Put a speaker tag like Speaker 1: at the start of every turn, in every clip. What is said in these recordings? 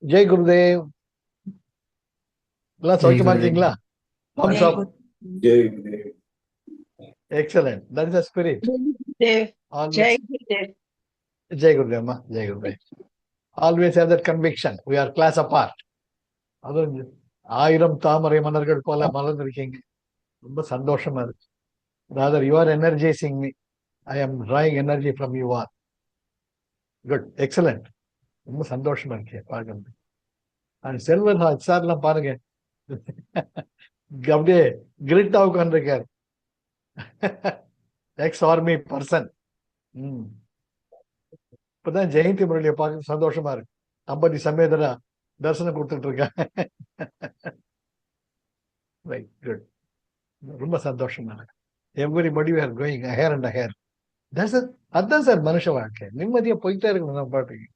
Speaker 1: ஜெய் குருதேவ். எல்லாம்
Speaker 2: ஜெய்
Speaker 1: சௌக்கியமா
Speaker 2: குருதேவ்.
Speaker 1: இருக்கீங்களா? thumbs
Speaker 3: Jai
Speaker 1: up.
Speaker 3: Gurudev.
Speaker 1: Excellent. That is the spirit.
Speaker 3: Dev.
Speaker 1: Always.
Speaker 3: Jai Gurudev.
Speaker 1: Jai Gurudev அம்மா, Jai Gurudev. Always have that conviction. We are class apart. அதுவும் 1000 தாமரை மலர்கள் போல மலர்ந்திருக்கீங்க. ரொம்ப சந்தோஷமா இருக்கு. Rather, you are energizing me. I am drawing energy from you all. Good. Excellent. ரொம்ப சந்தோஷமா இருக்கேன் பார்க்கறது. அண்ட் செல்வர் சார்லாம் பாருங்க, அப்படியே கிரிட்டா உட்காந்துருக்காரு. X army person. இப்பதான் ஜெயந்தி முரளியை பார்க்க சந்தோஷமா இருக்கு. அம்பதி சமேதரா தரிசனம் கொடுத்துட்டு இருக்காங்க. Right, good. ரொம்ப சந்தோஷமா இருக்கு. Everybody we are going ahead and ahead. அதான் சார் மனுஷ வாழ்க்கை. நிம்மதியா போயிட்டே இருக்கணும் நம்ம பாட்டுக்கு.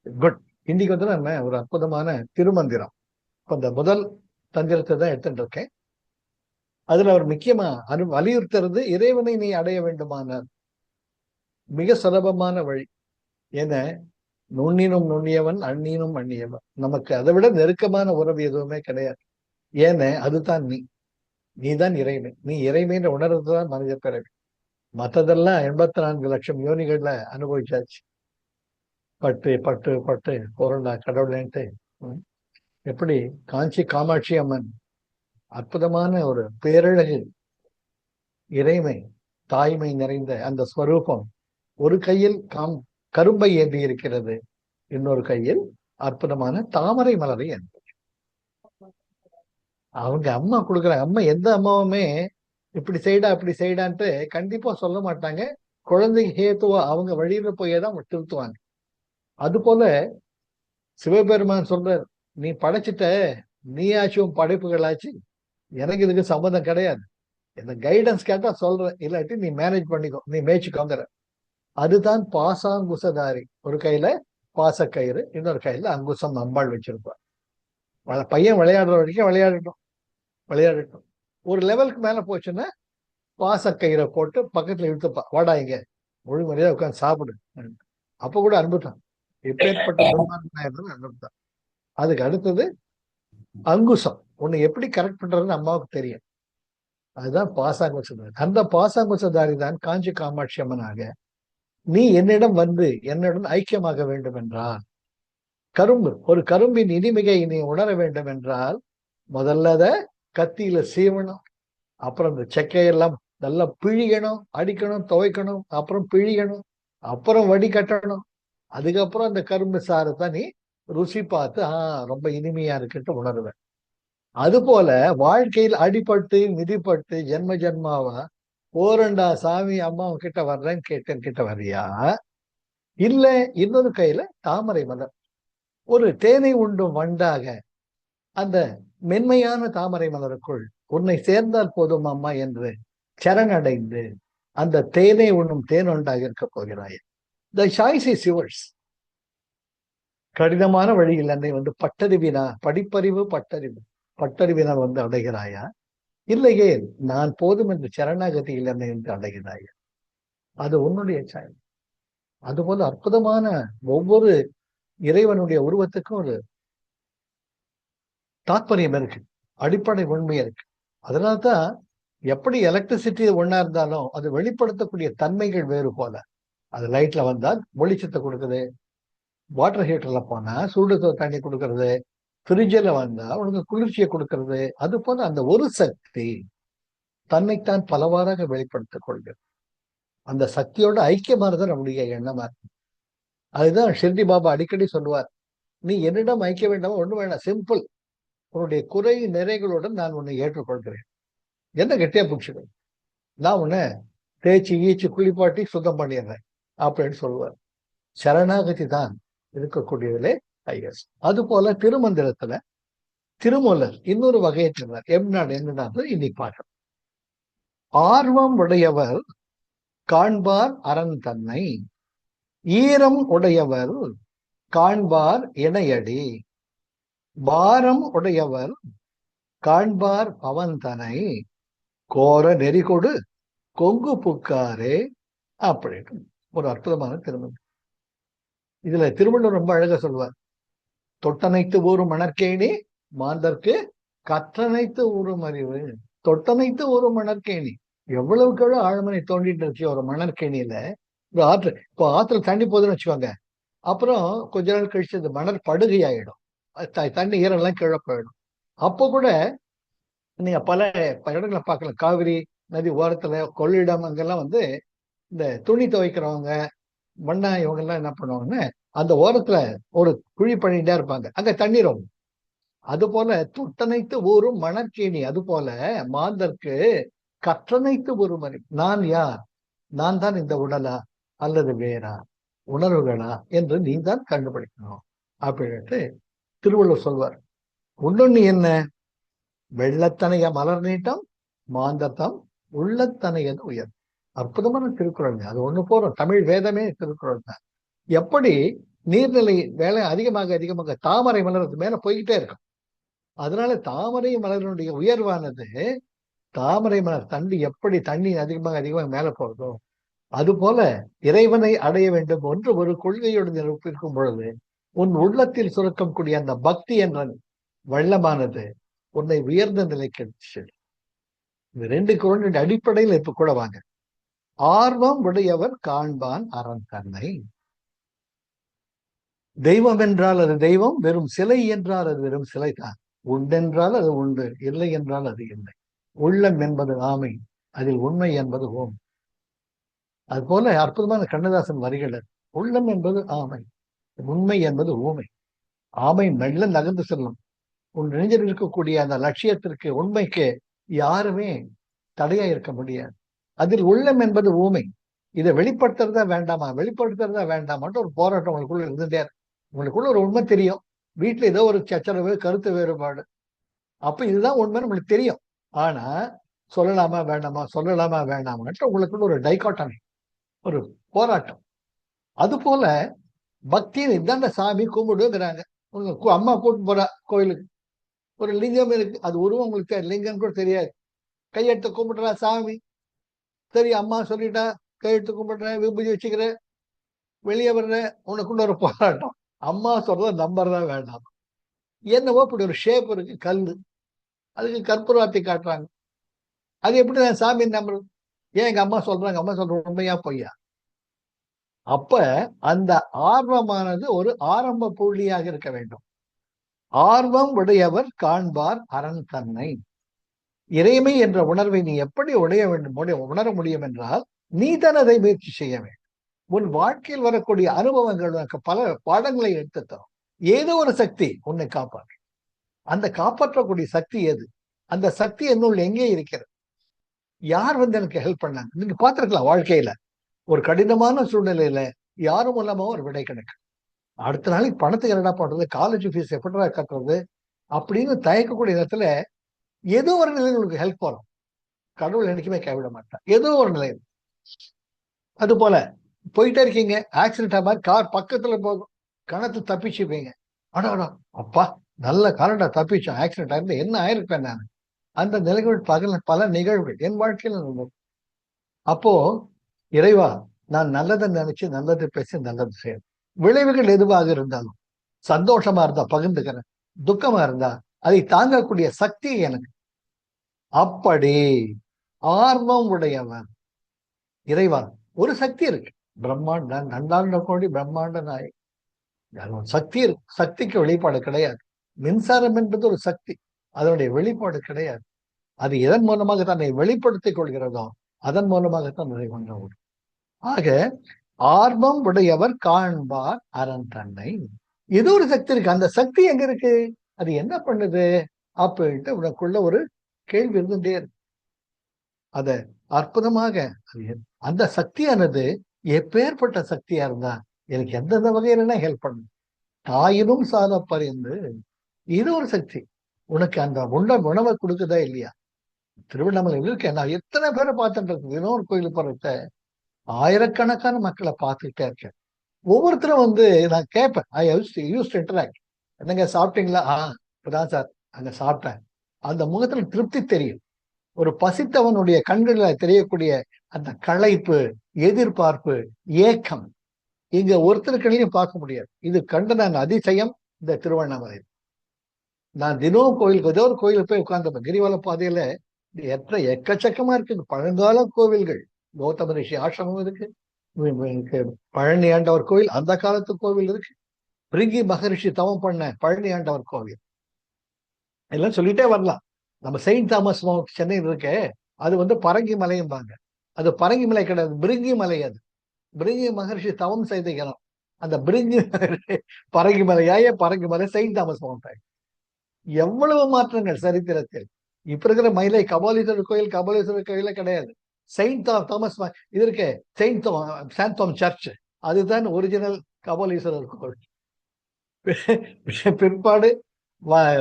Speaker 1: குட். இன்னைக்கு வந்து நம்ம ஒரு அற்புதமான திருமந்திரம், இப்ப இந்த முதல் தந்திரத்தை தான் எடுத்துட்டு இருக்கேன். அதுல அவர் முக்கியமா வலியுறுத்துறது, இறைவனை நீ அடைய வேண்டுமானால் மிக சுலபமான வழி. ஏன்னா நுண்ணினும் நுண்ணியவன் அந்நினும் அந்நியவன். நமக்கு அதை விட நெருக்கமான உறவு எதுவுமே கிடையாது. ஏன்னா அதுதான் நீதான் இறைமை. நீ இறைமைன்ற உணர்வுதான் மனித பிறவி. மற்றதெல்லாம் 84 லட்சம் யோனிகள்ல அனுபவிச்சாச்சு. பட்டு பட்டு பட்டு பொருளா கடவுளேன்ட்டு. எப்படி காஞ்சி காமாட்சி அம்மன் அற்புதமான ஒரு பேரழகு இறைமை, தாய்மை நிறைந்த அந்த ஸ்வரூபம் ஒரு கையில் கரும்பை ஏந்தி இருக்கிறது, இன்னொரு கையில் அற்புதமான தாமரை மலரை ஏந்தி. அவங்க அம்மா கொடுக்குற அம்மா, எந்த அம்மாவுமே இப்படி செய்டா அப்படி செய்டான்ட்டு கண்டிப்பா சொல்ல மாட்டாங்க. குழந்தைக்கு ஹேத்துவா அவங்க வழியில போய் தான் திருத்துவாங்க. அது போல சிவபெருமான் சொல்றார், நீ படைச்சிட்ட, நீயாச்சும் படைப்புகளாச்சு, எனக்கு இதுக்கு சம்மந்தம் கிடையாது. இந்த கைடன்ஸ் கேட்டா சொல்றேன், இல்லாட்டி நீ மேனேஜ் பண்ணிக்கோ, நீ மேய்ச்சிக்கோங்கிற. அதுதான் பாசாங்குசதாரி. ஒரு கையில பாசக்கயிறு, இன்னொரு கையில அங்குசம் அம்பாள் வச்சிருப்பார். பையன் விளையாடுற வரைக்கும் விளையாடட்டும். ஒரு லெவலுக்கு மேல போச்சுன்னா பாசக்கயிறை போட்டு பக்கத்துல இழுத்துப்பா, வாடா இங்க முழு மரியாதை உட்காந்து சாப்பிடு. அப்ப கூட அன்புதான். எப்பேற்பட்ட துன்மார்க்கனாயிருந்தாலும் அன்புதான். அதுக்கு அடுத்தது அங்குசம். உன்னை எப்படி கரெக்ட் பண்றதுன்னு அம்மாவுக்கு தெரியும். அதுதான் பாசாங்குசதாரி. அந்த பாசாங்குசதாரி தான் காஞ்சி காமாட்சி அம்மனாக நீ என்னிடம் வந்து என்னுடன் ஐக்கியமாக வேண்டும் என்றால், ஒரு கரும்பின் இனிமையை நீ உணர வேண்டும் என்றால், முதல்ல அத கத்தியில சீவணும், அப்புறம் இந்த செக்கையெல்லாம் நல்லா பிழியணும், அடிக்கணும், துவைக்கணும், அப்புறம் பிழியணும், அப்புறம் வடிகட்டணும். அதுக்கப்புறம் அந்த கரும்பு சாரத்தை நீ ருசி பார்த்து ரொம்ப இனிமையா இருக்குன்ட்டு உணர்வேன். அது போல வாழ்க்கையில் அடிபட்டு மிதிப்பட்டு ஜென்ம ஜென்மாவா ஓரண்டா சாமி அம்மா கிட்ட வர்றேன்னு கேட்டேன், கிட்ட வர்றியா? இல்ல இன்னொரு கையில தாமரை மலர், ஒரு தேனை உண்டும் வண்டாக அந்த மென்மையான தாமரை மலருக்குள் உன்னை சேர்ந்தால் போதும் அம்மா என்று சரணடைந்து அந்த தேனை உண்ணும் தேனொண்டாக இருக்க போகிறாய். The choice is yours. கடினமான வழியில் என்னை வந்து பட்டறிவினால் வந்து அடைகிறாயா? இல்லையே நான் போதும் என்று சரணாகதியில் என்னை என்று அடைகிறாயா? அது உன்னுடைய சாய்ஸ். அதுபோல அற்புதமான ஒவ்வொரு இறைவனுடைய உருவத்துக்கும் ஒரு தாத்பரியம் இருக்கு, அடிப்படை உண்மை இருக்கு. அதனால்தான் எப்படி எலக்ட்ரிசிட்டி ஒன்னா இருந்தாலும் அது வெளிப்படுத்தக்கூடிய தன்மைகள் வேறு போல. அது லைட்ல வந்தால் வெளிச்சத்தை கொடுக்குது, வாட்டர் ஹீட்டர்ல போனா சூடு தண்ணி கொடுக்கறது, ஃப்ரிட்ஜில் வந்தா உனக்கு குளிர்ச்சியை கொடுக்கறது. அது போல அந்த ஒரு சக்தி தன்னைத்தான் பலவாறாக வெளிப்படுத்திக் கொள்கிறது. அந்த சக்தியோட ஐக்கியமானது நம்முடைய எண்ணமா இருக்கு. அதுதான் ஷிர்டி பாபா அடிக்கடி சொல்லுவார், நீ என்னிடம் ஐக்கிய வேண்டாம், ஒண்ணு வேண்டாம், சிம்பிள், உன்னுடைய குறை நிறைகளுடன் நான் உன்னை ஏற்றுக்கொள்கிறேன். என்ன கெட்டியா பிடிச்சிடும், நான் உன்னை தேய்ச்சி ஈச்சு குளிப்பாட்டி சுத்தம் பண்ணிடுறேன் அப்படின்னு சொல்லுவார். சரணாகதி தான் இருக்கக்கூடியதிலே ஐஎஸ். அது போல திருமந்திரத்துல திருமூலர் இன்னொரு வகையை சொன்னார். என்னன்னா இன்னைக்கு பார்க்கணும். ஆர்வம் உடையவர் காண்பார் அரண் தன்னை, ஈரம் உடையவர் காண்பார் இணையடி, பாரம் உடையவர் காண்பார் பவந்தனை, கோர நெறிகொடு கொங்கு புக்காரே அப்படின்னு ஒரு அற்புதமான திருமந்திரம். இதுல திருவள்ளுவர் ரொம்ப அழகா சொல்வார், தொட்டனைத்து ஊரும் மணற்கேணி மாந்தர்க்கு கற்றனைத்து ஊரும் அறிவு. தொட்டனைத்து ஊரும் மணற்கேணி, எவ்வளவுக்கு எவ்வளவு ஆழமனை தோண்டிட்டு இருக்கு ஒரு மணற்கேணியில. ஒரு ஆற்று, இப்போ ஆத்துல தண்ணி போகுதுன்னு வச்சுக்கோங்க, அப்புறம் கொஞ்ச நாள் கழிச்சு அது மணல் படுகை ஆயிடும், தண்ணி ஈரெல்லாம் கீழே போயிடும். அப்போ கூட நீங்க பல இடங்களை பார்க்கலாம், காவிரி நதி ஓரத்துல கொள்ளிடம் அங்கெல்லாம் வந்து இந்த துணி துவைக்கிறவங்க மண்ணா இவங்க எல்லாம் என்ன பண்ணுவாங்கன்னு அந்த ஓரத்துல ஒரு குழி பண்ணிட்டே இருப்பாங்க, அங்க தண்ணீர் வரும். அது போல தொட்டனைத்து ஊரும் மணற்கேணி, அது போல மாந்தர்க்கு கற்றனைத்து ஊரும் அறிவு. நான் யார், நான் தான் இந்த உடலா அல்லது வேறா உணர்வுகளா என்று நீ தான் கண்டுபிடிக்கணும் அப்படின்ட்டு திருவள்ளுவர் சொல்வார். இன்னொன்னு என்ன, வெள்ளத்தனைய மலர் நீட்டம் மாந்தர்தம் உள்ளத்தனையது உயர். அற்புதமான திருக்குறள், அது ஒண்ணு போறோம், தமிழ் வேதமே திருக்குறள் தான். எப்படி நீர்நிலை வேலை அதிகமாக அதிகமாக தாமரை மலர் மேல போய்கிட்டே இருக்கும், அதனால தாமரை மலரினுடைய உயர்வானது, தாமரை மலர் தண்டு எப்படி தண்ணி அதிகமாக அதிகமாக மேல போறதோ அது போல இறைவனை அடைய வேண்டும் என்று ஒரு கொள்கையுடன் இருக்கும் பொழுது உன் உள்ளத்தில் சுரக்கக்கூடிய அந்த பக்தி என்ற வெள்ளமானது உன்னை உயர்ந்த நிலைக்கு எடுத்து. இந்த ரெண்டு குறளின் அடிப்படையில் இப்ப கூட வாங்க. ஆர்வம் உடையவர் காண்பான் அரண் தன்னை. தெய்வம் என்றால் அது தெய்வம், வெறும் சிலை என்றால் அது வெறும் சிலை தான். உண்டென்றால் அது உண்டு, இல்லை என்றால் அது இல்லை. உள்ளம் என்பது ஆமை, அதில் உண்மை என்பது ஓம். அது போல அற்புதமான கண்ணதாசன் வரிகள், உள்ளம் என்பது ஆமை, உண்மை என்பது ஊமை. ஆமை மெல்ல நகர்ந்து செல்லும், உன் நெஞ்சில் இருக்கக்கூடிய அந்த லட்சியத்திற்கு உண்மைக்கு யாருமே தடையா இருக்க முடியாது. அதில் உள்ளம் என்பது ஊமை, இதை வெளிப்படுத்துறதா வேண்டாமா வெளிப்படுத்துறதா வேண்டாமான்ட்டு ஒரு போராட்டம் உங்களுக்குள்ள இருந்துட்டே. உங்களுக்குள்ள ஒரு உண்மை தெரியும், வீட்டுல ஏதோ ஒரு சச்சரவு கருத்து வேறுபாடு, அப்ப இதுதான் உண்மை உங்களுக்கு தெரியும். ஆனா சொல்லலாமா வேண்டாமா சொல்லலாமா வேண்டாமான்ட்டு உங்களுக்குள்ள ஒரு டைகாட்டமி, ஒரு போராட்டம். அது போல பக்தியில் இதாண்ட சாமி கும்பிடுங்கிறாங்க. உங்க அம்மா கூட்டு போறா கோயிலுக்கு, ஒரு லிங்கம் இருக்கு, அது உருவம் உங்களுக்கு லிங்கம் கூட தெரியாது, கையெடுத்து கும்பிடுறா சாமி, சரி அம்மா சொல்லிட்டா கையெடுத்து கும்பிடுறேன் விபூதி வச்சுக்கிறேன் வெளியே வர்றேன், உனக்குள்ள ஒரு போராட்டம். அம்மா சொல்றத நம்புறதா வேண்டாம், என்னவோ இப்படி ஒரு ஷேப் இருக்கு கல்லு, அதுக்கு கற்பூராத்தி காட்டுறாங்க, அது எப்படி நான் சாமி நம்புறது? ஏன் எங்க அம்மா சொல்றாங்க, அம்மா சொல்ற உண்மையா பொய்யா? அப்ப அந்த ஆர்வமானது ஒரு ஆரம்ப புள்ளியாக இருக்க வேண்டும். ஆர்வம் உடையவர் காண்பார் அரண் தன்னை. இறைமை என்ற உணர்வை நீ எப்படி உடைய வேண்டும், உணர முடியும் என்றால் நீ தான் அதை முயற்சி செய்ய வேண்டும். உன் வாழ்க்கையில் வரக்கூடிய அனுபவங்கள் உனக்கு பல பாடங்களை எடுத்து தரும். ஏதோ ஒரு சக்தி உன்னை காப்பாற்று. அந்த காப்பாற்றக்கூடிய சக்தி எது, அந்த சக்தி என்னுள் எங்கே இருக்கிறது, யார் வந்து எனக்கு ஹெல்ப் பண்ணாங்க? நீங்க பார்த்திருக்கலாம் வாழ்க்கையில ஒரு கடினமான சூழ்நிலையில யாரும் இல்லாம ஒரு விடை கிடைக்கும். அடுத்த நாளைக்கு பணத்துக்கு என்னடா பண்றது, காலேஜ் ஃபீஸ் எப்படிடா கட்டுறது அப்படின்னு தயக்கக்கூடிய இடத்துல ஏதோ ஒரு நிலையில் உங்களுக்கு ஹெல்ப் வரும். கடவுள் என்னைக்குமே கைவிட மாட்டான், ஏதோ ஒரு நிலையில். அது போல போயிட்டே இருக்கீங்க, ஆக்சிடென்ட் ஆகாம கார் பக்கத்துல போகும், கணத்து தப்பிச்சுப்பீங்க. ஆனா அப்பா நல்ல காரண்டா தப்பிச்சோம், ஆக்சிடென்ட் ஆயிருந்து என்ன ஆயிருப்பேன் நான். அந்த நிலைகள் பல நிகழ்வுகள் என் வாழ்க்கையில நடந்தது. அப்போ இறைவா நான் நல்லதை நினைச்சு நல்லது பேசி நல்லது செய்யணும். விளைவுகள் எதுவாக இருந்தாலும் சந்தோஷமா இருந்தா பகிர்ந்துக்கிறேன், துக்கமா இருந்தா அதை தாங்கக்கூடிய சக்தி எனக்கு. அப்படி ஆர்வம் உடையவன் இறைவா, ஒரு சக்தி இருக்கு, பிரம்மாண்ட நண்டாண்ட கோடி பிரம்மாண்ட நாய், சக்தி இருக்கு. சக்திக்கு வெளிப்பாடு கிடையாது. மின்சாரம் என்பது ஒரு சக்தி, அதனுடைய வெளிப்பாடு கிடையாது. அது எதன் மூலமாக தன்னை வெளிப்படுத்திக் கொள்கிறதோ அதன் மூலமாகத்தான் இறைவன் உண்டு. ஆக ஆர்வம் உடையவர் காண்பார் அரண் தன்னை. ஏதோ ஒரு சக்தி இருக்கு, அந்த சக்தி எங்க இருக்கு, அது என்ன பண்ணுது அப்படின்ட்டு உனக்குள்ள ஒரு கேள்வி இருந்துட்டே இருக்கு. அத அற்புதமாக அந்த சக்தியானது எப்பேற்பட்ட சக்தியா இருந்தா எனக்கு எந்தெந்த வகையில ஹெல்ப் பண்ணும். தாயினும் சாத பறிந்து இது ஒரு சக்தி உனக்கு அந்த உணவை கொடுக்குதா இல்லையா? திருவண்ணாமலையில் இருக்கேன், நான் எத்தனை பேரை பார்த்துட்டு இருக்கேன், தினம் ஒரு கோயிலுக்கு போறத ஆயிரக்கணக்கான மக்களை பார்த்துக்கிட்டே இருக்கேன். ஒவ்வொருத்தரும் வந்து நான் கேட்பேன், ஐ யூஸ் டு இன்டராக்ட். என்னங்க சாப்பிட்டீங்களா? இப்பதான் சார் அங்க சாப்பிட்டேன். அந்த முகத்துல திருப்தி தெரியும். ஒரு பசித்தவனுடைய கண்களில் தெரியக்கூடிய அந்த களைப்பு, எதிர்பார்ப்பு, ஏக்கம், இங்க ஒருத்தருக்களையும் பார்க்க முடியாது. இது கண்டு நான் அதிசயம் இந்த திருவண்ணாமலை. நான் தினமும் கோயிலுக்கு ஏதோ ஒரு கோயிலுக்கு போய் உட்கார்ந்தப்ப கிரிவல பாதையில எக்கச்சக்கமா இருக்கு பழங்கால கோவில்கள். கௌதம ரிஷி ஆசிரமம் இருக்கு, பழனி ஆண்டவர் கோவில் அந்த காலத்து கோவில் இருக்கு, பிரிங்கி மகரிஷி தவம் பண்ண பழனி ஆண்டவர் கோவில், எல்லாம் சொல்லிட்டே வரலாம். நம்ம செயின்ட் தாமஸ் மவுண்ட் சென்னையில் இருக்கே, அது வந்து பரங்கி மலையும்பாங்க. அது பரங்கி மலை கிடையாது, பிரிங்கி மலை. அது பிரிங்கி மகரிஷி தவம் செய்த இடம். அந்த பிரிங்கி பரங்கி மலையாய பரங்கி மலை செயின்ட் தாமஸ் மவுண்ட். எவ்வளவு மாற்றங்கள் சரித்திரத்தில். இப்ப இருக்கிற மயிலை கபாலீஸ்வரர் கோயில் கபாலீஸ்வரர் கோயில கிடையாது, செயின்ட் தாமஸ் இது இருக்கு, சாண்ட் தோம் சர்ச், அதுதான் ஒரிஜினல் கபாலீஸ்வரர் கோயில். பிற்பாடு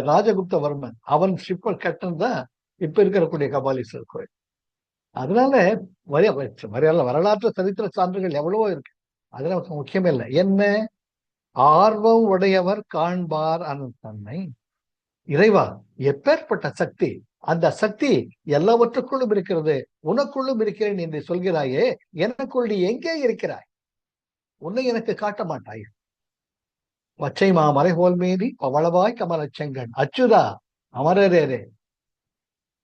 Speaker 1: ராஜகுப்தவர்மன் அவன் ஷிப்பர் கட்டன் தான் இப்ப இருக்கக்கூடிய கபாலீஸ்வரர் கோயில். அதனால வரலாற்று சரித்திர சான்றுகள் எவ்வளவோ இருக்கு. அதுல முக்கியமே இல்லை. என்ன ஆர்வம் உடையவர் காண்பார் தன்னை. இறைவா, எப்பேற்பட்ட சக்தி! அந்த சக்தி எல்லாவற்றுக்குள்ளும் இருக்கிறது, உனக்குள்ளும் இருக்கிறேன் என்று சொல்கிறாயே, எனக்குள் நீ எங்கே இருக்கிறாய்? உன்னை எனக்கு காட்ட மாட்டாய். பச்சை மாமலை போல் மீறி பவளவாய் கமல செங்கன் அச்சுதா அமரரேரே,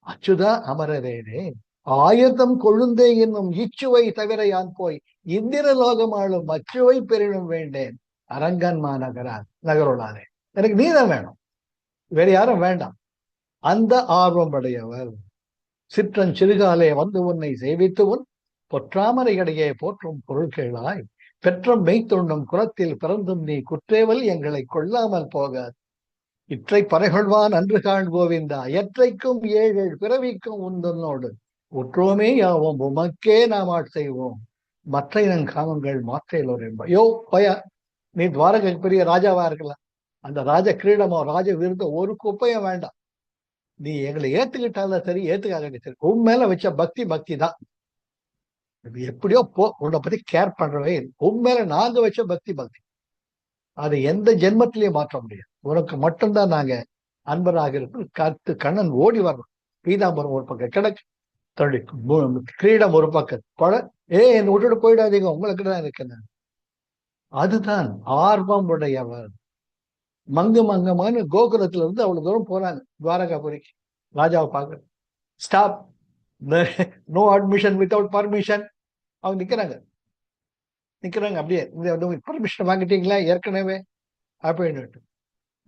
Speaker 1: அச்சுதா அமரரேரே, ஆயுதம் கொழுந்தே என்னும் இச்சுவை தவிர யான் போய் இந்திர லோகமாளும் அச்சுவை பெரினும் வேண்டேன் அரங்கன் மாநகரா நகருளாரே. எனக்கு நீதான் வேணும், வேற யாரும் வேண்டாம். அந்த ஆர்வம் உடையவர் சிற்றன் சிறுகாலே வந்து உன்னை சேவித்து உன் பொற்றாமரைகளையே போற்றும் பொருள் கேளாய், பெற்றம் மெய்த்தொண்ணும் குலத்தில் பிறந்தும் நீ குற்றேவல் எங்களை கொள்ளாமல் போகாது. இற்றை பறைகொள்வான் அன்று காண் கோவிந்தா, எற்றைக்கும் 7 பிறவிக்கும் உந்தன்னோடு உற்றோமே யாவோம் உமக்கே நாம் செய்வோம் மற்ற நன் காமங்கள் மாற்றையிலோர் என்பார். யோ பயா, நீ துவாரகை பெரிய ராஜாவா இருக்கலாம், அந்த ராஜ கிரீடமோ ராஜ விருந்தோ ஒரு குப்பையும் வேண்டாம். நீ எங்களை ஏத்துக்கிட்டாலும் சரி ஏத்துக்காக சரி, உன் மேல வச்ச பக்தி பக்தி தான். எப்படியோ போ, உன்னை பத்தி கேர் பண்றவே இல்லை. உன் மேல நாங்க வச்ச பக்தி பக்தி, அது எந்த ஜென்மத்திலையும் மாற்ற முடியாது. உனக்கு மட்டும்தான் நாங்க அன்பராக இருக்கும். கத்து கண்ணன் ஓடி வரணும். பீதாம்பரம் ஒரு பக்கம் கிடக்கு, தன்னுடைய கிரீடம் ஒரு பக்கம் கொலை, என்னை விட்டுட்டு போயிடாதீங்க, உங்களுக்கு தான் இருக்கேன். அதுதான் ஆர்வம் உடையவர். மங்கமான கோகுலத்துல இருந்து அவ்வளவு தூரம் போறாங்க துவாரகாபுரிக்கு ராஜாவை பார்க்க. Stop, no admission without permission. அவங்க நிக்கிறாங்க அப்படியே, பர்மிஷன் வாங்கிட்டீங்களா ஏற்கனவே அப்படின்னு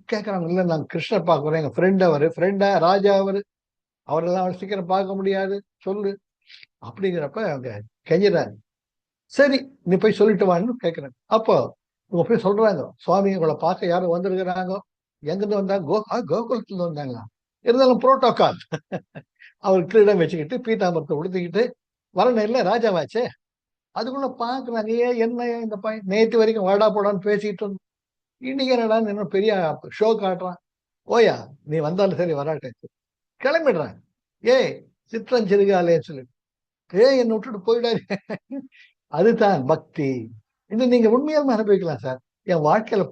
Speaker 1: கேட்கறாங்க. இல்ல நாங்க கிருஷ்ணர் பார்க்கிறோம், எங்க ஃப்ரெண்ட் அவரு, ஃப்ரெண்டா ராஜா அவரெல்லாம் சீக்கிரம் பார்க்க முடியாது சொல்லு அப்படிங்கிறப்ப அவங்க கெஞ்சுறாங்க. சரி நீ போய் சொல்லிட்டு வான்னு கேட்கறாங்க. அப்போ இவங்க போய் சொல்றாங்க, சுவாமி உங்களை பார்க்க யாரும் வந்திருக்கிறாங்க. எங்கிருந்து வந்தாங்க? கோகுலத்துல இருந்து வந்தாங்களா? இருந்தாலும் புரோட்டோகால். அவர் கிரீடம் வச்சுக்கிட்டு பீதாம்பரத்தை உடுத்திக்கிட்டு வரணும் இல்லை, ராஜாவாச்சே. அதுக்குள்ள பாக்குறாங்க, என்ன இந்த பையன் நேற்று வரைக்கும் வாடா போடான்னு பேசிட்டு இருந்தோம், இன்னைக்கு என்னடான்னு இன்னும் பெரிய ஷோ காட்டுறான். ஓயா நீ வந்தாலும் சரி வராட்டே கிளம்பிடுறாங்க. சிற்றன் சிறுகாலேன்னு சொல்லிட்டு என்னை விட்டுட்டு போயிடாது. அதுதான் பக்தி. இது நீங்க உண்மையாலுமே அனுபவிக்கலாம் சார். என் வாழ்க்கையில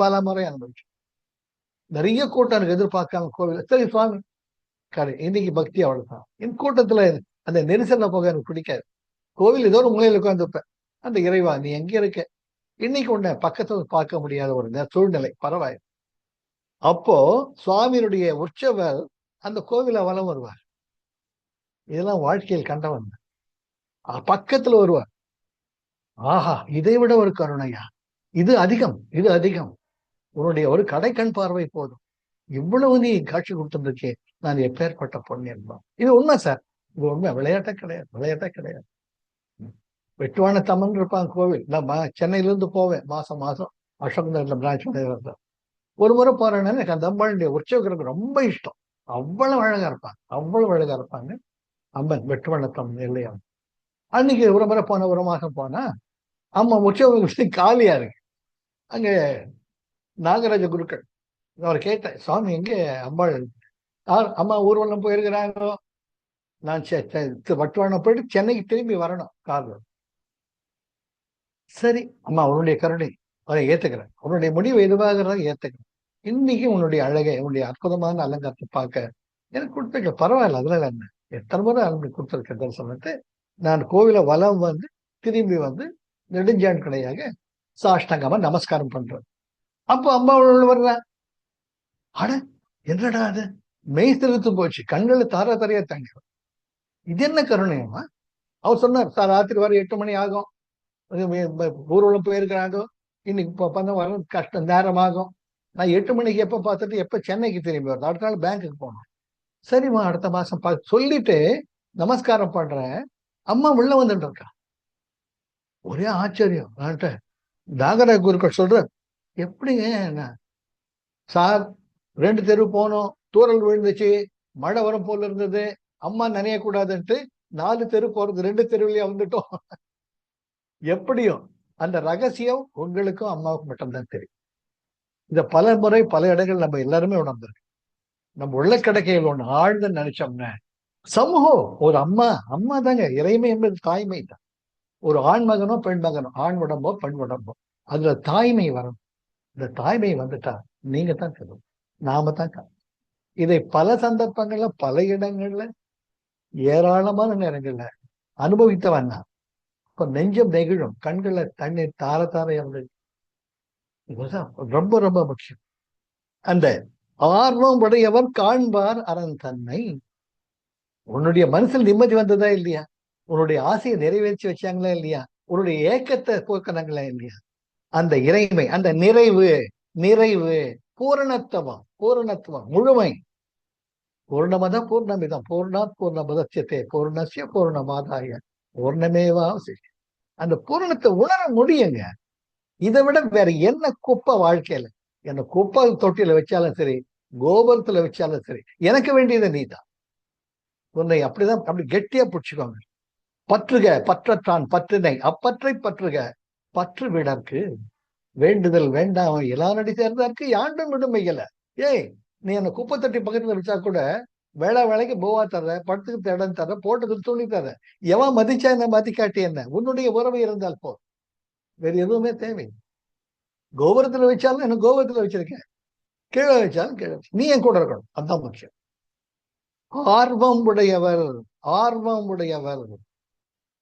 Speaker 1: பல முறை அனுபவிச்சு. நிறைய கூட்டம் எனக்கு எதிர்பார்க்காம கோவில், சரி சுவாமி கடை இன்னைக்கு பக்தி அவ்வளவுதான். என் கூட்டத்துல அந்த நெரிசல்ல போக எனக்கு பிடிக்காது. கோவில் ஏதோ ஒரு மூலையில உட்காந்துப்பேன். அந்த இறைவா நீ எங்க இருக்க, இன்னைக்கு உன்னை பக்கத்துல பார்க்க முடியாத ஒரு சூழ்நிலை, பரவாயில்லை. அப்போ சுவாமியினுடைய உற்சவர் அந்த கோவில வலம் வருவார். இதெல்லாம் வாழ்க்கையில் கண்டவன். பக்கத்துல வருவார். ஆஹா, இதை விட ஒரு கருணையா, இது அதிகம், இது அதிகம். உன்னுடைய ஒரு கடைக்கண் பார்வை போதும், இவ்வளவு நீ காட்சி கொடுத்துருக்கே, நான் எப்பேற்பட்ட பொண்ணியன். இது உண்மை சார், இது உண்மை, விளையாட்டே கிடையாது. வெட்டுவான தம்மன் இருப்பாங்க கோவில். நான் சென்னையில இருந்து போவேன் மாசம் அசோக் பிரான்ச். ஒரு முறை போறேன்னா எனக்கு அந்த அம்பாளுடைய உற்சவருக்கு ரொம்ப இஷ்டம். அவ்வளவு அழகா இருப்பாங்க அம்மன் வெட்டுவண்ணத்தம்மன் இல்லையா. அன்னைக்கு ஒரு முறை ஒரு மாசம் போனா அம்மா உற்சவம் காலியா இருக்கு. அங்க நாகராஜ குருக்கள் அவர் கேட்டேன், சுவாமி எங்க அம்பாள்? அம்மா ஊர்வலம் போயிருக்கிறாங்க, நான் வட்டுவானம் போயிட்டு சென்னைக்கு திரும்பி வரணும் கார்ல. சரி அம்மா, உன்னுடைய கருணை அதை ஏத்துக்கிறேன், உன்னுடைய முடிவு எதுவாக ஏத்துக்கிறேன். இன்னைக்கு உன்னுடைய அழகை, உன்னுடைய அற்புதமான அலங்காரத்தை பார்க்க எனக்கு கொடுத்துருக்க, பரவாயில்ல, அதனால என்ன, எத்தனை முறை அனுப்பி கொடுத்துருக்கேன் சொல்லிட்டு நான் கோவில வலம் வந்து திரும்பி வந்து நெடுஞ்சான் கடையாக சாஷ்டாங்கமா நமஸ்காரம் பண்றது. அப்போ அம்மா வர்ற, அட என்னடா அது, மெய் திருத்து போச்சு, கண்களை தார தாரையா தங்க. இது என்ன கருணையம்மா? அவர் சொன்னார், சார் ராத்திரி வர 8 மணி ஆகும், ஊர்வலம் போயிருக்கிறாங்க, இன்னைக்கு பண்ண வர கஷ்டம், நேரம் ஆகும். நான் 8 மணிக்கு எப்ப பார்த்துட்டு எப்ப சென்னைக்கு திரும்பி வருது, அடுத்த நாள் பேங்க்குக்கு போகணும். சரிம்மா அடுத்த மாசம் சொல்லிட்டு நமஸ்காரம் பண்றேன். அம்மா உள்ள வந்துட்டு இருக்கா. ஒரே ஆச்சரியம். நாகராஜ குருக்கள் சொல்ற, எப்படிங்க என்ன சார், 2 தெரு போனோம், தூரல் விழுந்துச்சு, மழை வரும் போல இருந்தது, அம்மா நனையக்கூடாதுன்ட்டு 4 தெரு போறது, 2 தெருவிலேயே வந்துட்டோம். எப்படியும் அந்த ரகசியம் உங்களுக்கும் அம்மாவுக்கும் மட்டும்தான் தெரியும். இந்த பல முறை பல இடங்கள் நம்ம எல்லாருமே உணர்ந்திருக்கு. நம்ம உள்ள கிடைக்கையில் ஒண்ணு ஆழ்ந்து நினைச்சோம்னா, சமூகம் ஒரு அம்மா தாங்க இறைமை என்பது தாய்மை தான். ஒரு ஆண் மகனோ பெண் மகனோ, ஆண் உடம்போ பெண் உடம்போ, அதுல தாய்மை வரும். இந்த தாய்மை வந்துட்டா நீங்க தான் சொல்லுவோம், நாம தான். இதை பல சந்தர்ப்பங்கள்ல பல இடங்கள்ல ஏராளமான நேரங்கள்ல அனுபவித்தவன் நான். இப்ப நெஞ்சம் நெகிழும், கண்கள்ல தண்ணீர் தார தாரையா இருந்தது. ரொம்ப ரொம்ப முக்கியம். அந்த ஆர்வம் உடையவர் காண்பார் அரண் தன்னை. உன்னுடைய மனசில் நிம்மதி வந்ததா இல்லையா? உன்னுடைய ஆசையை நிறைவேற்றி வச்சாங்களா இல்லையா? உன்னுடைய ஏக்கத்தை போக்கினாங்களா இல்லையா? அந்த இறைமை, அந்த நிறைவு, பூரணத்துவம், முழுமை. பூர்ணமத பூர்ணமிதம் பூர்ணாத் பூர்ணமுதட்சியதே பூர்ணஸ்ய பூர்ணமாதாய பூர்ணமேவாவசியம். அந்த பூரணத்தை உணர முடியுங்க. இதை விட வேற என்ன குப்பை வாழ்க்கையில? என்ன குப்பை தொட்டியில வச்சாலும் சரி, கோபுரத்துல வச்சாலும் சரி, எனக்கு வேண்டியது நீதான். உன்னை அப்படிதான் அப்படி கெட்டியா பிடிச்சுக்கோங்க. பற்றுக பற்றத்தான் பற்றினை அப்பற்றை பற்றுக பற்று விடற்கு வேண்டுதல் வேண்டாம் இளாநடி சேர்ந்தாருக்கு யாண்டும் விடுமையில. ஏய், நீ என்ன குப்பை தட்டி பக்கத்துல வச்சா கூட வேலைக்கு போவா தர்ற, படுத்துக்கு இடம் தர்ற, போட்டதுக்கு துணி தர்ற, எவன் மதிச்சா என்ன, மதிக்காட்டி என்ன, உன்னுடைய உறவு இருந்தால் போ, வேற எதுவுமே தேவை. கோபுரத்துல வச்சாலும் என்ன கோபுரத்துல வச்சிருக்கேன், கீழே வச்சாலும் கீழே, நீ என் கூட இருக்கணும், அதுதான் முக்கியம். ஆர்வம் உடையவர்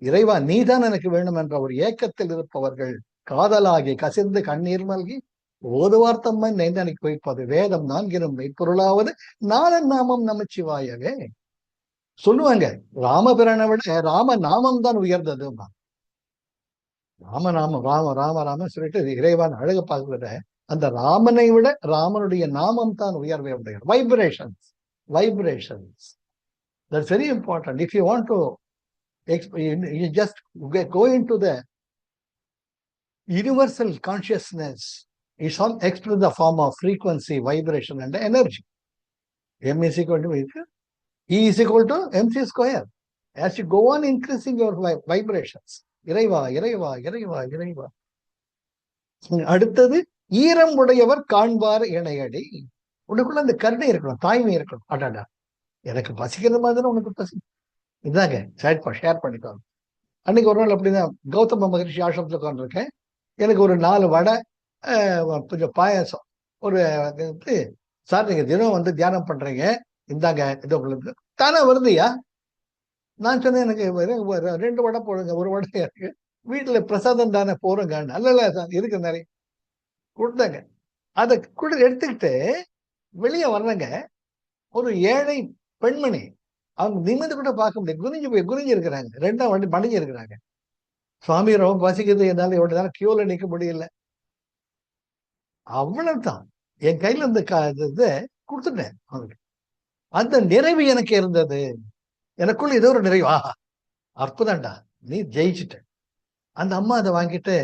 Speaker 1: இறைவா நீதான் எனக்கு வேணும் என்ற ஒரு ஏக்கத்தில் இருப்பவர்கள் காதலாகி கசிந்து கண்ணீர் மல்கி ஓதுவார் தம்மை நெய்தனைக்கு வைப்பது வேதம் நான்கினும் மெய்ப்பொருளாவது நாளன் நாமம் நமச்சிவாயவே சொல்லுவாங்க. ராமபிரானை விட ராம நாமம் தான் உயர்ந்தது. ராமநாமம் ராம சொல்லிட்டு இறைவான் அழக பார்க்கிறத, அந்த ராமனை விட ராமனுடைய நாமம் தான் உயர்வை உடைய vibrations. That's very important. If you want to you just go into the universal consciousness. It's all expressed in the form of frequency, vibration and energy. M is equal to E is equal to MC square. As you go on increasing your vibrations, இறைவா இறைவா இறைவா இறைவா. அடுத்தது ஈரம் உடையவர் காண்பார் இணையடி. உனக்குள்ள அந்த கருணை இருக்கணும், தாய்மை இருக்கணும். அடாடா எனக்கு பசிக்கிற மாதிரி உனக்கு பசி, இதாங்க ஷேர் பண்ணிக்கோங்க. அன்னைக்கு ஒரு நாள் அப்படிதான் கௌதம மகரிஷி ஆசிரமத்தில் உட்காந்துருக்கேன். எனக்கு ஒரு 4 வடை, கொஞ்சம் பாயாசம், ஒரு சார் நீங்க தினம் தியானம் பண்றீங்க, இந்தாங்க இது உங்களுக்கு தானே வருதுயா. நான் சொன்னேன் எனக்கு 2 வடை போடுங்க, 1 வடை இருக்கு, வீட்டுல பிரசாதம் தானே போறங்க. நல்ல சார் இருக்கு, நிறைய கொடுத்தாங்க. அதை எடுத்துக்கிட்டு வெளியே வர்றங்க. ஒரு ஏழை பெண்மணி, அவங்க நிமிந்து கூட பார்க்க முடியாது, குனிஞ்சு இருக்கிறாங்க, 2ஆம் வண்டி மடிஞ்சு இருக்கிறாங்க. சுவாமி ரொம்ப பசிக்குது, என்னால எவ்வளவு நேரம் கியூல நிக்க முடியல. அவ்வளவுதான், என் கையில இருந்த இதை கொடுத்துட்டேன் அவங்களுக்கு. அந்த நிறைவு எனக்கு இருந்தது, எனக்குள்ள ஏதோ ஒரு நிறைவு. ஆஹா அற்புதம்டா, நீ ஜெயிச்சுட்ட. அந்த அம்மா அதை வாங்கிட்டு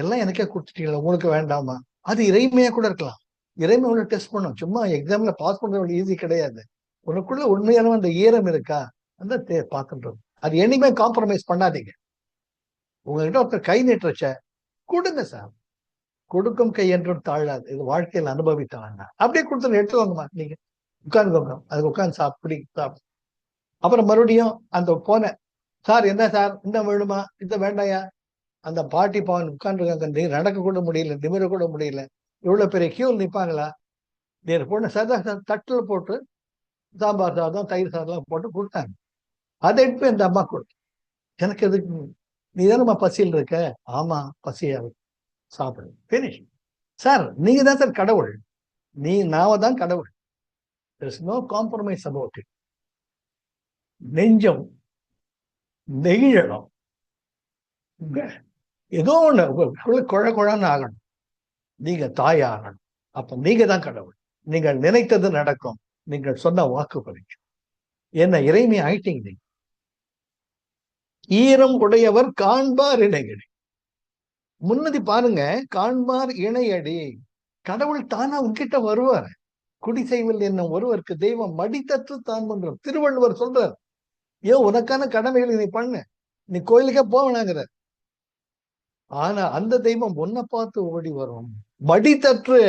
Speaker 1: எல்லாம் எனக்கே கொடுத்துட்டீங்களா, உங்களுக்கு வேண்டாமா? அது இறைமையா கூட இருக்கலாம். இறைமை உள்ள டெஸ்ட் பண்ணும், சும்மா எக்ஸாம்ல பாஸ் பண்றது ஈஸி கிடையாது. உனக்குள்ள உண்மையான அந்த ஈரம் இருக்கா அந்த பார்க்கின்றது. அது என்னைக்குமே காம்ப்ரமைஸ் பண்ணாதீங்க. உங்ககிட்ட ஒருத்தர் கை நீட்டுறச்ச கொடுங்க சார், கொடுக்கும் கை என்றும் தாழாது, இது வாழ்க்கையில் அனுபவித்தாங்க. அப்படியே கொடுத்து எடுத்துக்கோங்கம்மா, நீங்க உட்காந்துக்கோங்க, அதுக்கு உட்காந்து சாப்பிடி சாப்பிடு. அப்புறம் மறுபடியும் அந்த போன சார், என்ன சார் இந்த வேணுமா, இந்த வேண்டாயா? அந்த பாட்டி பாவன் உட்காந்துருக்காங்க, நடக்க கூட முடியல, நிமிர கூட முடியல, இவ்வளவு பெரிய கியூல் நிற்பாங்களா? நீர் பொண்ணு சார் தட்டுல போட்டு சாம்பார் சாதம் தயிர் சாதம் போட்டு கொடுத்தாங்க. அதை எடுத்து இந்த அம்மா கொடுத்து, எனக்கு எதுக்கு, நீ தானம்மா பசியில் இருக்க? ஆமா பசியா இருக்கு. சாப்பிடு, finish. சார் நீங்க தான் சார் கடவுள், நாம தான் கடவுள். There is no compromise about it. நெஞ்சம் நெகிழணும், ஏதோ ஒண்ணு குழன்னு ஆகணும், நீங்க தாயாகணும். அப்ப நீங்க தான் கடவுள். நீங்கள் நினைத்தது நடக்கும், நீங்கள் சொன்ன வாக்கு பலிக்கும். என்ன இறைமை ஆயிட்டீங்க நீங்க. ஈரம் உடையவர் காண்பார் இணையடி. முன்னதி பாருங்க, காண்பார் இணையடி. கடவுள் தானா உன்கிட்ட வருவார். குடிசைவில் என்னும் ஒருவருக்கு தெய்வம் மடித்தற்று தான் பண்றோம். திருவள்ளுவர் சொல்றார், ஏன் உனக்கான கடமைகளை நீ பண்ணு, நீ கோயிலுக்கே போவனாங்கிற. ஆனா அந்த தெய்வம் உன்னை பார்த்து ஓடி வரும். மடித்தற்று.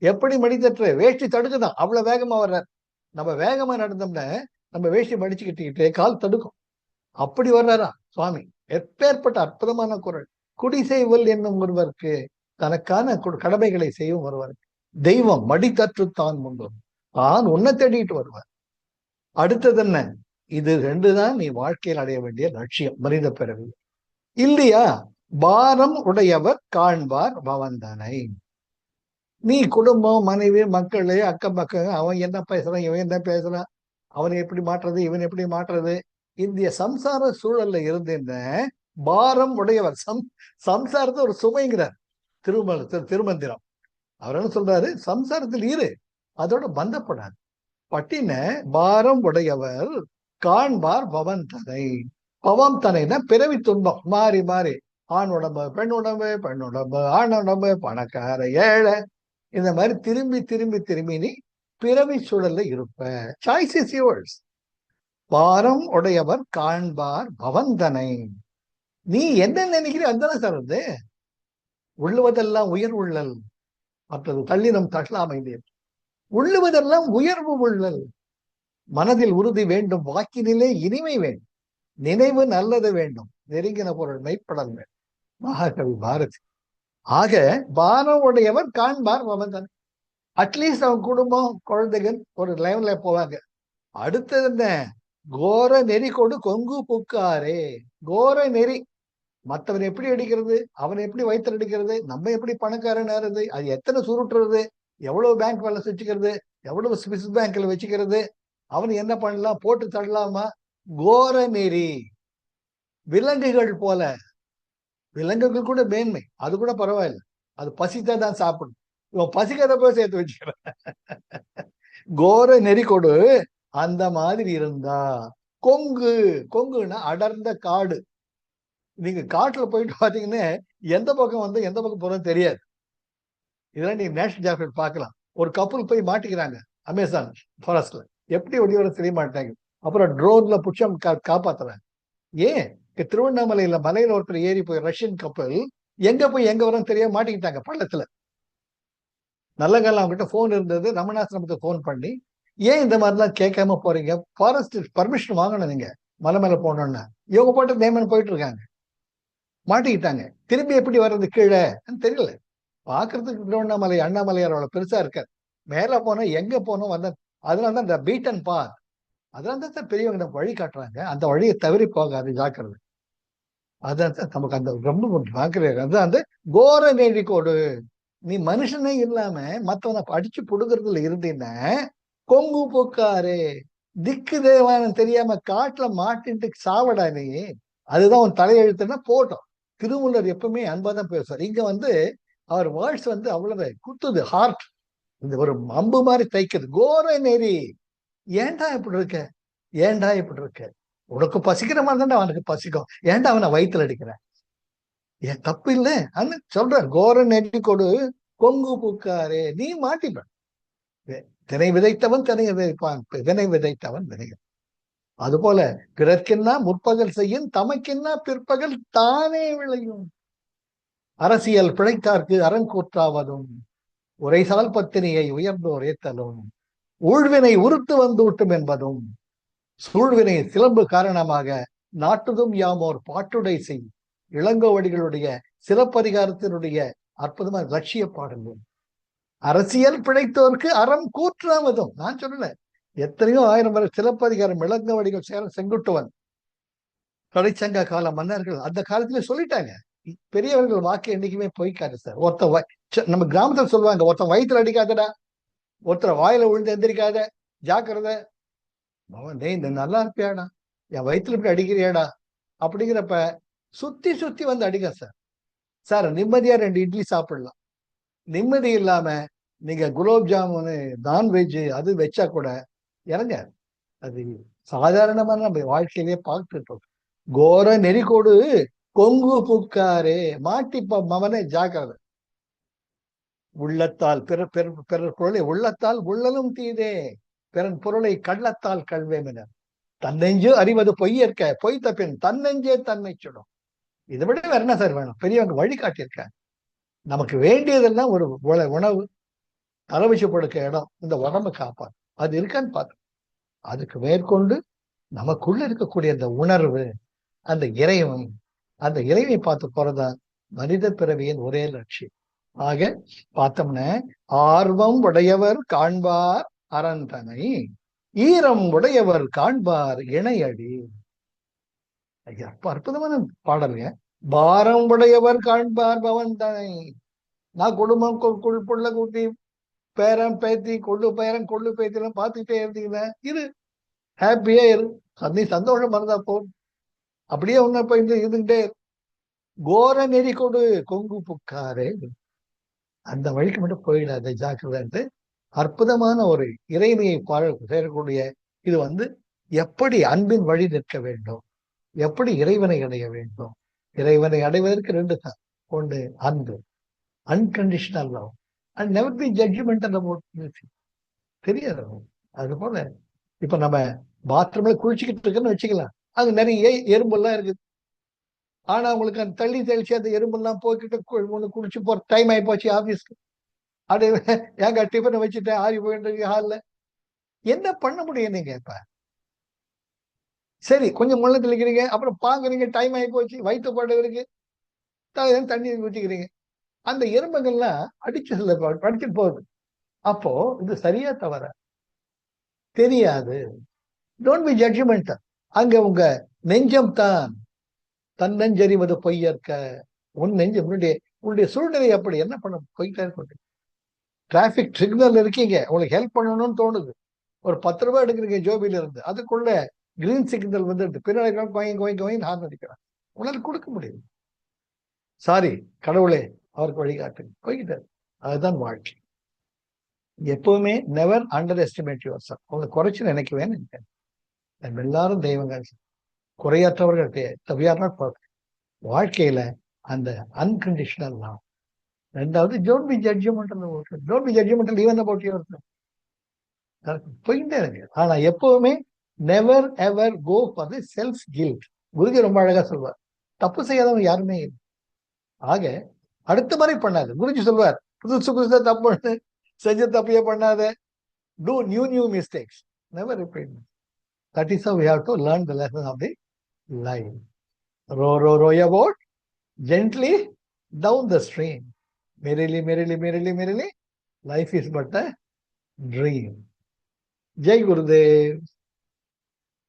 Speaker 1: எப்படி மடித்தற்று? வேஷ்டி தடுக்குதான், அவ்வளவு வேகமா வர்றார். நம்ம வேகமா நடந்தோம்னா நம்ம வேஷ்டி மடிச்சு கட்டிக்கிட்டு கால் தடுக்கும். அப்படி வர்றாரா சுவாமி. எப்பேற்பட்ட அற்புதமான குரல். குடிசைவல் என்னும் ஒருவருக்கு தனக்கான கடமைகளை செய்யும் ஒருவருக்கு தெய்வம் மடித்தற்று தான் முன்பு தான் உன்னை தேடிட்டு வருவார். அடுத்தது என்ன? இது ரெண்டு தான் நீ வாழ்க்கையில் அடைய வேண்டிய லட்சியம், மனித பிறவி. இல்லையா? பாரம் உடையவர் காண்பார் பவந்தனை. நீ குடும்பம், மனைவி, மக்கள், அக்கம் பக்கம், அவன் என்ன பேசுறான், இவன் என்ன பேசுறான், அவனை எப்படி மாற்றுறது, இவன் எப்படி மாற்றுறது, இந்த சம்சார சூழல்ல இருந்த பாரம் உடையவர். சம்சாரத்தை ஒரு சுமைங்கிறார் திருமந்திரம். அவர் என்ன சொல்றாரு? சம்சாரத்தில் இரு, அதோட பந்தப்படாது. பட்டின பாரம் உடையவர் காண்பார் பவன் தனை. பவம் தனைனா பிறவி துன்பம், மாறி மாறி ஆண் உடம்பு பெண் உடம்பு, பெண் உடம்பு ஆண் உடம்பு, பணக்கார ஏழை, இந்த மாதிரி திரும்பி திரும்பி திரும்பி நீ பிறவி சூழல்ல இருப்ப. Choice is yours. பாரம் உடையவர் காண்பார் பவந்தனை. நீ என்ன நினைக்கிற அதுதானே சார் அது. உள்ளுவதெல்லாம் உயர் உள்ளல், மற்றது தள்ளினம் தள்ளாமைந்தே. உள்ளுவதெல்லாம் உயர்வு உள்ளல். மனதில் உறுதி வேண்டும், வாக்கினிலே இனிமை வேண்டும், நினைவு நல்லது வேண்டும், நெருங்கின பொருள் மெய்ப்படல் வேண்டும். மகாகவி பாரதி. ஆக பாரம் உடையவர் காண்பார் பவந்தனை. அட்லீஸ்ட் அவன் குடும்பம், குழந்தைகள் ஒரு லைன்ல போவாங்க. அடுத்தது என்ன? கோர நெறி கொடு கொங்கு புக்காரே. கோர நெறி. மற்றவன் எப்படி அடிக்கிறது, அவன் எப்படி வயிற்று அடிக்கிறது, நம்ம எப்படி பணக்காரன் ஆறுது, அது எத்தனை சுருட்டுறது, எவ்வளவு பேங்க் பேலன்ஸ் வச்சுக்கிறது, எவ்வளவு ஸ்விஸ் பேங்க்ல வச்சுக்கிறது, அவன் என்ன பண்ணலாம், போட்டு தள்ளலாமா. கோர நெறி. விலங்குகள் போல. விலங்குகள் கூட மேன்மை, அது கூட பரவாயில்ல, அது பசித்தான் தான் சாப்பிடும். இவன் பசிக்காத போய் சேர்த்து வச்சுக்கிறான். கோர நெறி கொடு. அந்த மாதிரி இருந்தா கொங்கு. கொங்குன்னா அடர்ந்த காடு. நீங்க காட்டுல போயிட்டு பாத்தீங்கன்னா எந்த பக்கம் வந்து எந்த பக்கம் போறோம் தெரியாது. இதெல்லாம் நீங்க நேஷனல் ஜியோகிராஃபிக் பார்க்கலாம். ஒரு கப்பல் போய் மாட்டிக்கிறாங்க அமேசான் ஃபாரஸ்ட்ல, எப்படி வெளியே தெரிய மாட்டாங்க. அப்புறம் ட்ரோன்ல புடிச்சம் காப்பாத்துறாங்க. ஏன்? திருவண்ணாமலையில மலையில ஒருத்தர் ஏறி போய் ரஷ்யன் கப்பல் எங்க போய் எங்க வரும் தெரியாம மாட்டிக்கிட்டாங்க பள்ளத்துல. நல்ல காலம் அவங்ககிட்ட போன் இருந்தது, ரமணாசிரமத்துக்கு போன் பண்ணி, ஏன் இந்த மாதிரிலாம் கேட்காம போறீங்க, ஃபாரஸ்ட் பர்மிஷன் வாங்கணும் நீங்க மலை மேல போனோம்னா. இவங்க போட்டு நேமன் போயிட்டு இருக்காங்க, மாட்டிக்கிட்டாங்க. திரும்பி எப்படி வர்றது கீழே தெரியல. பாக்குறதுக்கு திருவண்ணாமலை அண்ணாமலையாரோட பெருசா இருக்காரு. மேல போனா எங்க போனோம் வந்த. அதனாலதான் இந்த பீட் அண்ட் பாத், அதனால தான் பெரியவங்க வழி காட்டுறாங்க. அந்த வழியை தவறி போகாது, ஜாக்கிரதை. அதான் நமக்கு அந்த ரொம்ப ஜாக்கிரதை. அதான் அந்த கோர நெறிக்கோடு. நீ மனுஷனே இல்லாம மத்தவனை அடிச்சு புடுங்கிறதுல இருந்தீன்னா கொங்கு போக்காரு. திக்கு தேவானம் தெரியாம காட்டுல மாட்டின்ட்டு சாவடா நீ. அதுதான் உன் தலையெழுத்துன்னா போட்டோம். திருமூலர் எப்பவுமே அன்பாதான் பேசுவார். இங்க வந்து அவர் வேர்ட்ஸ் வந்து அவ்வளவு குத்துது, ஹார்ட். இந்த ஒரு அம்பு மாதிரி தைக்குது. கோர நெறி. ஏன்டா இப்படி இருக்க, ஏன்டா இப்படி இருக்க, உனக்கு பசிக்கிற மாதிரி தானே அவனுக்கு பசிக்கும், ஏன்டா அவனை வயிற்றுல அடிக்கிற, ஏன் தப்பு இல்லை அன்னு சொல்ற. கோர நெறி கொடு கொங்கு பூக்காரே. நீ மாட்டிப்ப. தினை விதைத்தவன் தினை விதைப்பான், வினை விதைத்தவன் வினை. அது போல பிறர்க்கென்னா முற்பகல் செய்யும், தமக்கென்னா பிற்பகல் தானே விளையும். அரசியல் பிழைத்தார்க்கு அறங்கூற்றாவதும், உரைசால் பத்தினியை உயர்ந்தோர் ஏத்தலும், ஊழ்வினை உறுத்து வந்து விட்டும் என்பதும், சூழ்வினை சிலம்பு காரணமாக நாட்டுதும் யாமோர் பாட்டுடை செய். இளங்கோவடிகளுடைய சிலப்பதிகாரத்தினுடைய அற்புதமான லட்சிய பாடல்கள். அரசியல் பிழைத்தோருக்கு அறம் கூற்றாவதும். நான் சொல்லல, எத்தனையோ ஆயிரம் வரை சிலப்பதிகாரம் இளங்கோவடிகள் செங்குட்டுவன், கடைச்சங்க கால மன்னர்கள் அந்த காலத்துல சொல்லிட்டாங்க. பெரியவர்கள் வாக்கு என்னைக்குமே பொய்க்காது சார். நம்ம கிராமத்துல சொல்லுவாங்க, ஒருத்தன் வயிற்றுல அடிக்காதடா, ஒருத்தர் வாயில விழுந்து எந்திரிக்காத, ஜாக்கிரதை, டேய் இந்த நல்லா இருப்பியாடா, என் வயிற்றுல இப்படி அடிக்கிறியாடா அப்படிங்கிறப்ப சுத்தி சுத்தி வந்து அடிக்க சார். சார் நிம்மதியா 2 இட்லி சாப்பிடலாம். நிம்மதி இல்லாம நீங்க குலோப் ஜாமுனு நான்வெஜ் அது வச்சா கூட இறங்க. அது சாதாரணமா நம்ம வாழ்க்கையிலேயே பார்த்துட்டு இருக்கோம். கோர நெறிகோடு கொங்கு புக்காரே, மாட்டிப்ப மவனே ஜாக்கிரதை. உள்ளத்தால் பிறர் பொருளை உள்ளத்தால் உள்ளலும் தீதே, பிறன் பொருளை கள்ளத்தால் கல்வேமென. தன்னெஞ்சு அறிவது பொய்யற்க, பொய் தப்பின் தன்னெஞ்சே தன்னை சுடும். இதை விட வேற என்ன சார் வேணும்? பெரியவங்க வழிகாட்டியிருக்காங்க. நமக்கு வேண்டியதெல்லாம் ஒரு உணவு, தலைவச்சு படுக்க இடம், இந்த உடம்பை காப்பாது. அது இருக்கான்னு பார்த்து அதுக்கு மேற்கொண்டு நமக்குள்ள இருக்கக்கூடிய அந்த உணர்வு, அந்த இறைவன், அந்த இறைவனை பார்த்து போறதான் மனித பிறவியின் ஒரே லட்சியம். ஆக பார்த்தோம்னா, ஆர்வம் உடையவர் காண்பார் அரந்தனை, ஈரம் உடையவர் காண்பார் இணையடி. ஐயா, அற்புதமான பாடலுங்க. பாரம் உடையவர் காண்பார் பவந்தனை. நான் குடும்பம் புள்ள கூட்டி பேரன் பேத்தி கொள்ளு பேரன் கொள்ளு பேத்திலாம் பார்த்துக்கிட்டே இருந்தீங்கன்னா இரு, ஹாப்பியா இரு, நீ சந்தோஷம் இருந்தா போதும். அப்படியே உன்ன போய் இருந்துகிட்டே கோர நெறி கொடு கொங்கு புக்காரே, அந்த வழிக்கு மட்டும் போயிடாத, ஜாக்கிரதை. அற்புதமான ஒரு இறைமையை சேரக்கூடிய இது எப்படி அன்பின் வழி நிற்க வேண்டும், எப்படி இறைவனை அடைய வேண்டும். இறைவனை அடைவதற்கு 2 தான். ஒன்று அன்பு, unconditional love, and never be judgemental about music. தெரியாது. அது போல இப்ப நம்ம பாத்ரூம்ல குளிச்சுக்கிட்டு இருக்குன்னு வச்சுக்கலாம், அது நிறைய எறும்பெல்லாம் இருக்குது. ஆனா உங்களுக்கு அந்த தள்ளி தெளிச்சு அந்த எறும்பெல்லாம் போய்கிட்டு குளிச்சு போற டைம் ஆகி போச்சு ஆபீஸ்க்கு. அது ஏங்க டிஃபனை வச்சுட்டேன், ஆறி போயிட்டு ஹால்ல, என்ன பண்ண முடியும் நீங்க? இப்ப சரி கொஞ்சம் முள்ள தெளிக்கிறீங்க, அப்புறம் பாக்குறீங்க டைம் ஆகி போச்சு, வயிற்று பாடு இருக்கு, தண்ணி ஊற்றிக்கிறீங்க, அந்த எறும்புகள்லாம் அடிச்சுட்டு போகுது. அப்போ இது சரியா தவற தெரியாது. Don't be judgemental. அங்க உங்க நெஞ்சம் தான் தன்னெஞ்சறிவது பொய்யற்க. உன் நெஞ்சம், உன்னுடைய சூழ்நிலை அப்படி என்ன பண்ண போயிட்டே இருக்கு. டிராபிக் சிக்னல் இருக்கீங்க, உங்களுக்கு ஹெல்ப் பண்ணணும்னு தோணுது, ஒரு 10 ரூபாய் எடுக்கிறீங்க ஜோபில இருந்து, அதுக்குள்ள கிரீன் சிக்னல் வந்துட்டு பின்னாடி ஹார்ன் அடிக்கிறான், உங்களால கொடுக்க முடியும். சாரி கடவுளே, அவருக்கு வழிகாட்டு போய்கிட்டாரு. அதுதான் வாழ்க்கை. எப்பவுமே never under estimate your self. அவங்க குறைச்சு நினைக்கவே நினைக்கிறேன். நம்ம எல்லாரும் தெய்வங்கள், குறையற்றவர்கள். வாழ்க்கையில அந்த அன்கண்டிஷனல் லவ். 2வது don't be judgmental. Don't be judgmental even about yourself. போயிட்டே இருக்கு. ஆனா எப்பவுமே never ever go for the self guilt. Guruji ரொம்ப அழகா சொல்வார், தப்பு செய்யாதவங்க யாருமே இல்லை. ஆக அடுத்த மாதிரி பண்ணாது. குருஜி சொல்வார், புதுசு தப்பு செஞ்ச தப்பையே பண்ணாத, do new mistakes, never repeat. That is how we have to learn the lesson of the life. Row your boat gently down the stream. Merrily, life is but a dream. Jai Gurudev.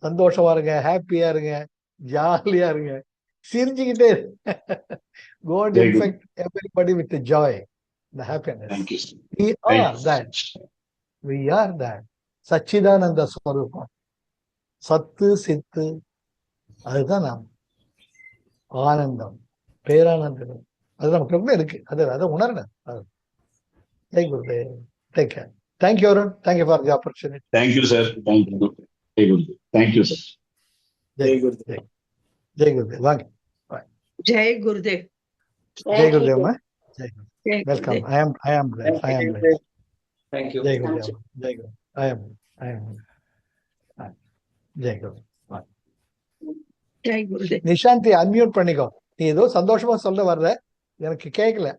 Speaker 1: சந்தோஷமா இருங்க, ஹாப்பியா இருங்க, ஜாலியா இருங்க, சிரிஞ்சுக்கிட்டே go and infect everybody with the joy, the happiness.
Speaker 3: Thank you.
Speaker 1: We are that சச்சிதானந்த ஸ்வரூபம், சத்து சித்து, அதுதான் நாம் ஆனந்தம், பேரானந்தம். அது நமக்கு இருக்கு. அதை உணரணும். Jai Gurudev. Take care. Thank you, Arun. Thank you for the opportunity.
Speaker 3: Thank you, sir. Thank you. Thank you, sir.
Speaker 1: Jai Gurudev. Jai Gurudev.
Speaker 2: Jai Gurudev.
Speaker 1: Jai Gurudev, ma. Jai Gurudev. Welcome. I am blessed.
Speaker 4: Thank you.
Speaker 1: Jai Gurudev. Jai Gurudev. I am. Jai Gurudev.
Speaker 2: Jai Gurudev.
Speaker 1: Nishanthi unmute பண்ணிக்கோ. நீ ஏதோ சந்தோஷமா சொல்ல வர்ற, எனக்கு கேட்கல.